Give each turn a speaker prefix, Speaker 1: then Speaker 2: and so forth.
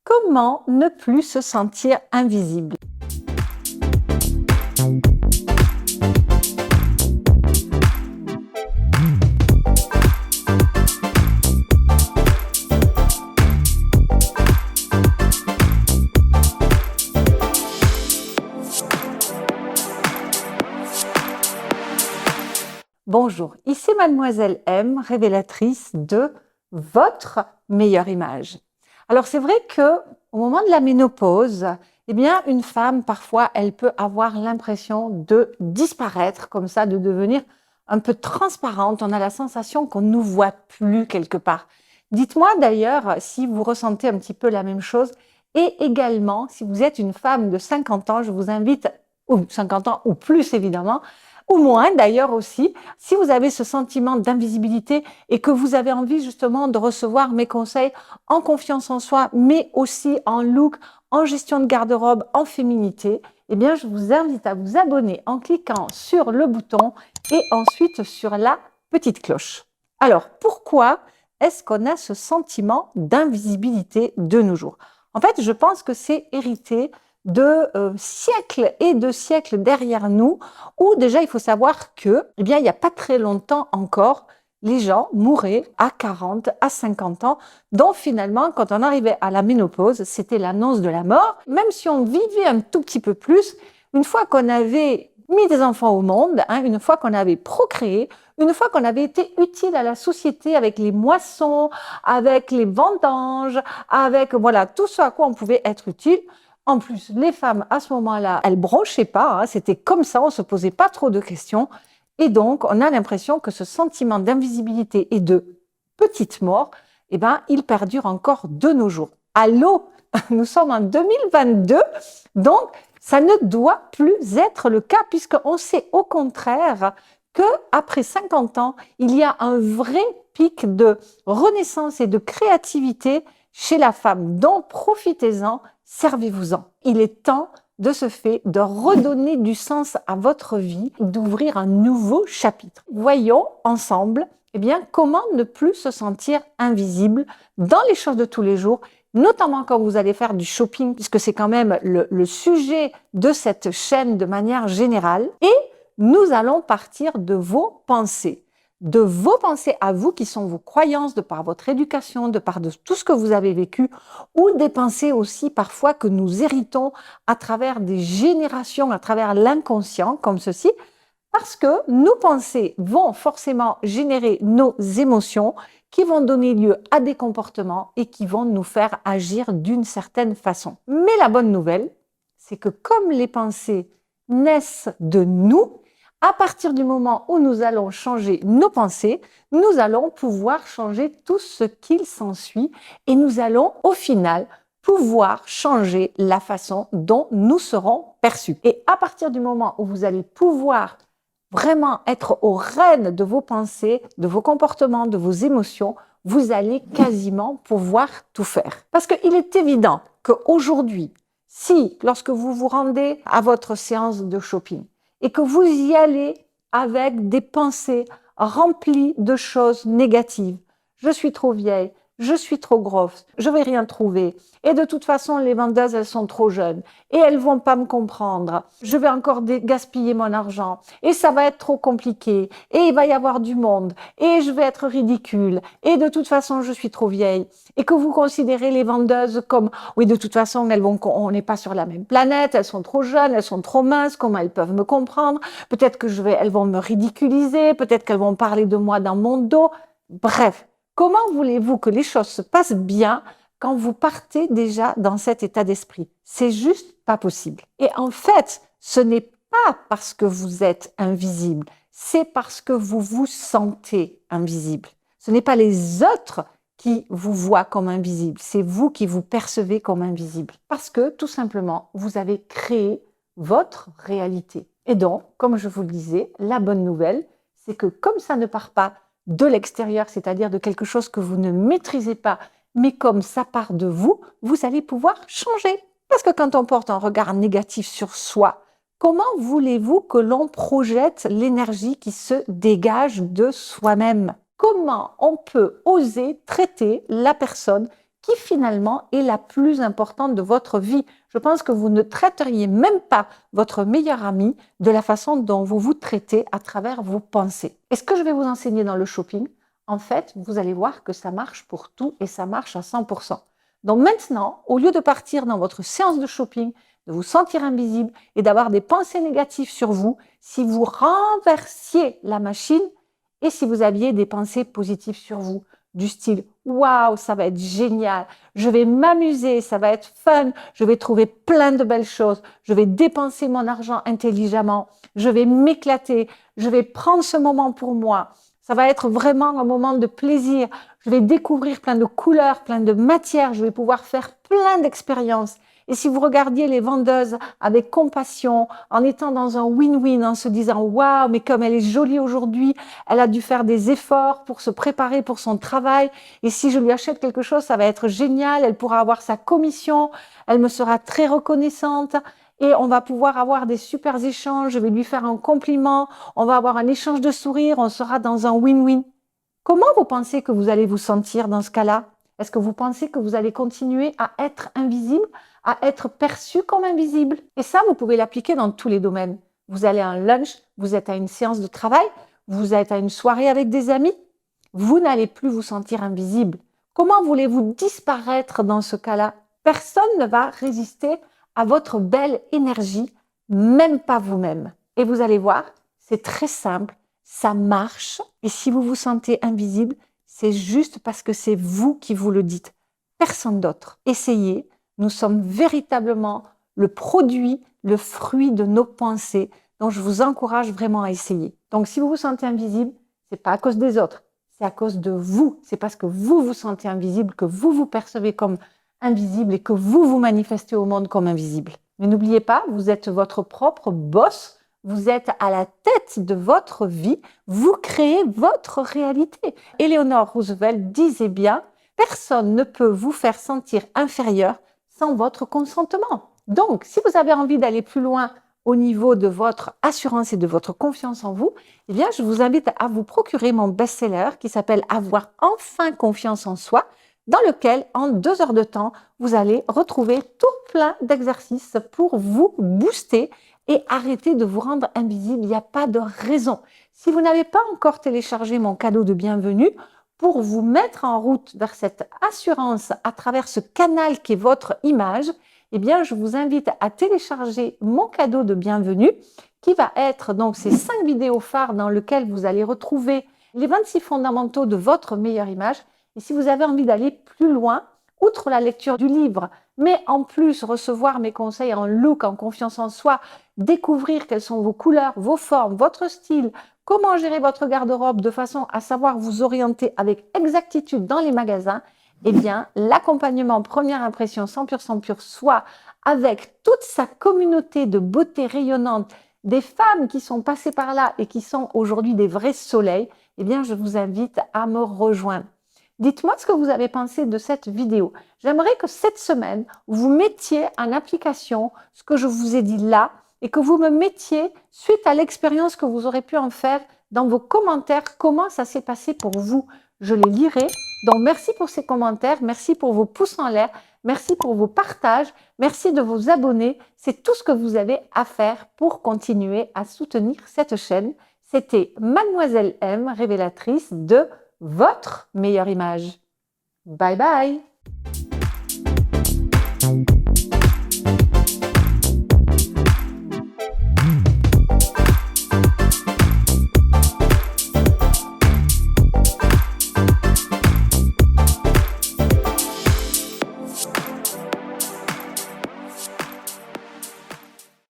Speaker 1: Comment ne plus se sentir invisible? Bonjour, ici Mademoiselle M, révélatrice de votre meilleure image. Alors c'est vrai que au moment de la ménopause, eh bien une femme parfois elle peut avoir l'impression de disparaître comme ça, de devenir un peu transparente. On a la sensation qu'on ne nous voit plus quelque part. Dites-moi d'ailleurs si vous ressentez un petit peu la même chose et également si vous êtes une femme de 50 ans, je vous invite, ou 50 ans ou plus évidemment, ou moins d'ailleurs aussi, si vous avez ce sentiment d'invisibilité et que vous avez envie justement de recevoir mes conseils en confiance en soi, mais aussi en look, en gestion de garde-robe, en féminité, eh bien je vous invite à vous abonner en cliquant sur le bouton et ensuite sur la petite cloche. Alors, pourquoi est-ce qu'on a ce sentiment d'invisibilité de nos jours? En fait, je pense que c'est hérité de siècles et de siècles derrière nous, où déjà il faut savoir que, eh bien, il n'y a pas très longtemps encore, les gens mouraient à 40, à 50 ans. Donc finalement, quand on arrivait à la ménopause, c'était l'annonce de la mort. Même si on vivait un tout petit peu plus, une fois qu'on avait mis des enfants au monde, une fois qu'on avait procréé, une fois qu'on avait été utile à la société avec les moissons, avec les vendanges, avec voilà tout ce à quoi on pouvait être utile. En plus, les femmes, à ce moment-là, elles bronchaient pas, c'était comme ça, on se posait pas trop de questions. Et donc, on a l'impression que ce sentiment d'invisibilité et de petite mort, eh ben, il perdure encore de nos jours. Allô, nous sommes en 2022, donc ça ne doit plus être le cas, puisqu'on sait au contraire qu'après 50 ans, il y a un vrai pic de renaissance et de créativité chez la femme. Donc, profitez-en, servez-vous-en. Il est temps de ce fait de redonner du sens à votre vie, d'ouvrir un nouveau chapitre. Voyons ensemble comment ne plus se sentir invisible dans les choses de tous les jours, notamment quand vous allez faire du shopping, puisque c'est quand même le sujet de cette chaîne de manière générale. Et nous allons partir de vos pensées à vous qui sont vos croyances de par votre éducation, de par de tout ce que vous avez vécu, ou des pensées aussi parfois que nous héritons à travers des générations, à travers l'inconscient comme ceci, parce que nos pensées vont forcément générer nos émotions qui vont donner lieu à des comportements et qui vont nous faire agir d'une certaine façon. Mais la bonne nouvelle, c'est que comme les pensées naissent de nous, à partir du moment où nous allons changer nos pensées, nous allons pouvoir changer tout ce qu'il s'ensuit et nous allons au final pouvoir changer la façon dont nous serons perçus. Et à partir du moment où vous allez pouvoir vraiment être aux rênes de vos pensées, de vos comportements, de vos émotions, vous allez quasiment pouvoir tout faire. Parce qu'il est évident qu'aujourd'hui, si lorsque vous vous rendez à votre séance de shopping, et que vous y allez avec des pensées remplies de choses négatives. Je suis trop vieille, je suis trop grosse, je vais rien trouver. Et de toute façon, les vendeuses, elles sont trop jeunes et elles vont pas me comprendre. Je vais encore gaspiller mon argent et ça va être trop compliqué et il va y avoir du monde et je vais être ridicule et de toute façon, je suis trop vieille. Et que vous considérez les vendeuses comme, oui, de toute façon, on n'est pas sur la même planète, elles sont trop jeunes, elles sont trop minces, comment elles peuvent me comprendre? Peut-être que elles vont me ridiculiser, peut-être qu'elles vont parler de moi dans mon dos. Bref. Comment voulez-vous que les choses se passent bien quand vous partez déjà dans cet état d'esprit? C'est juste pas possible. Et en fait, ce n'est pas parce que vous êtes invisible, c'est parce que vous vous sentez invisible. Ce n'est pas les autres qui vous voient comme invisible, c'est vous qui vous percevez comme invisible. Parce que tout simplement, vous avez créé votre réalité. Et donc, comme je vous le disais, la bonne nouvelle, c'est que comme ça ne part pas de l'extérieur, c'est-à-dire de quelque chose que vous ne maîtrisez pas, mais comme ça part de vous, vous allez pouvoir changer. Parce que quand on porte un regard négatif sur soi, comment voulez-vous que l'on projette l'énergie qui se dégage de soi-même? Comment on peut oser traiter la personne qui finalement est la plus importante de votre vie. Je pense que vous ne traiteriez même pas votre meilleur ami de la façon dont vous vous traitez à travers vos pensées. Et ce que je vais vous enseigner dans le shopping, en fait, vous allez voir que ça marche pour tout et ça marche à 100%. Donc maintenant, au lieu de partir dans votre séance de shopping, de vous sentir invisible et d'avoir des pensées négatives sur vous, si vous renversiez la machine et si vous aviez des pensées positives sur vous, du style « Waouh, ça va être génial, je vais m'amuser, ça va être fun, je vais trouver plein de belles choses, je vais dépenser mon argent intelligemment, je vais m'éclater, je vais prendre ce moment pour moi. Ça va être vraiment un moment de plaisir. Je vais découvrir plein de couleurs, plein de matières. Je vais pouvoir faire plein d'expériences. Et si vous regardiez les vendeuses avec compassion, en étant dans un win-win, en se disant « Waouh, mais comme elle est jolie aujourd'hui, elle a dû faire des efforts pour se préparer pour son travail. Et si je lui achète quelque chose, ça va être génial. Elle pourra avoir sa commission. Elle me sera très reconnaissante. » Et on va pouvoir avoir des super échanges, je vais lui faire un compliment, on va avoir un échange de sourires, on sera dans un win-win. Comment vous pensez que vous allez vous sentir dans ce cas-là? Est-ce que vous pensez que vous allez continuer à être invisible, à être perçu comme invisible? Et ça, vous pouvez l'appliquer dans tous les domaines. Vous allez à un lunch, vous êtes à une séance de travail, vous êtes à une soirée avec des amis, vous n'allez plus vous sentir invisible. Comment voulez-vous disparaître dans ce cas-là? Personne ne va résister à votre belle énergie, même pas vous-même. Et vous allez voir, c'est très simple, ça marche. Et si vous vous sentez invisible, c'est juste parce que c'est vous qui vous le dites, personne d'autre. Essayez, nous sommes véritablement le produit, le fruit de nos pensées, donc je vous encourage vraiment à essayer. Donc si vous vous sentez invisible, c'est pas à cause des autres, c'est à cause de vous. C'est parce que vous vous sentez invisible, que vous vous percevez comme invisible et que vous vous manifestez au monde comme invisible. Mais n'oubliez pas, vous êtes votre propre boss, vous êtes à la tête de votre vie, vous créez votre réalité. Eleanor Roosevelt disait bien, personne ne peut vous faire sentir inférieur sans votre consentement. Donc, si vous avez envie d'aller plus loin au niveau de votre assurance et de votre confiance en vous, eh bien, je vous invite à vous procurer mon best-seller qui s'appelle « Avoir enfin confiance en soi », dans lequel, en 2 heures de temps, vous allez retrouver tout plein d'exercices pour vous booster et arrêter de vous rendre invisible. Il n'y a pas de raison. Si vous n'avez pas encore téléchargé mon cadeau de bienvenue, pour vous mettre en route vers cette assurance à travers ce canal qui est votre image, eh bien, je vous invite à télécharger mon cadeau de bienvenue qui va être donc ces 5 vidéos phares dans lesquelles vous allez retrouver les 26 fondamentaux de votre meilleure image. Et si vous avez envie d'aller plus loin, outre la lecture du livre, mais en plus recevoir mes conseils en look, en confiance en soi, découvrir quelles sont vos couleurs, vos formes, votre style, comment gérer votre garde-robe de façon à savoir vous orienter avec exactitude dans les magasins, eh bien, l'accompagnement première impression 100% pur soi, avec toute sa communauté de beauté rayonnante, des femmes qui sont passées par là et qui sont aujourd'hui des vrais soleils, eh bien, je vous invite à me rejoindre. Dites-moi ce que vous avez pensé de cette vidéo. J'aimerais que cette semaine, vous mettiez en application ce que je vous ai dit là et que vous me mettiez, suite à l'expérience que vous aurez pu en faire, dans vos commentaires, comment ça s'est passé pour vous. Je les lirai. Donc, merci pour ces commentaires, merci pour vos pouces en l'air, merci pour vos partages, merci de vous abonner. C'est tout ce que vous avez à faire pour continuer à soutenir cette chaîne. C'était Mademoiselle M, révélatrice de votre meilleure image. Bye bye!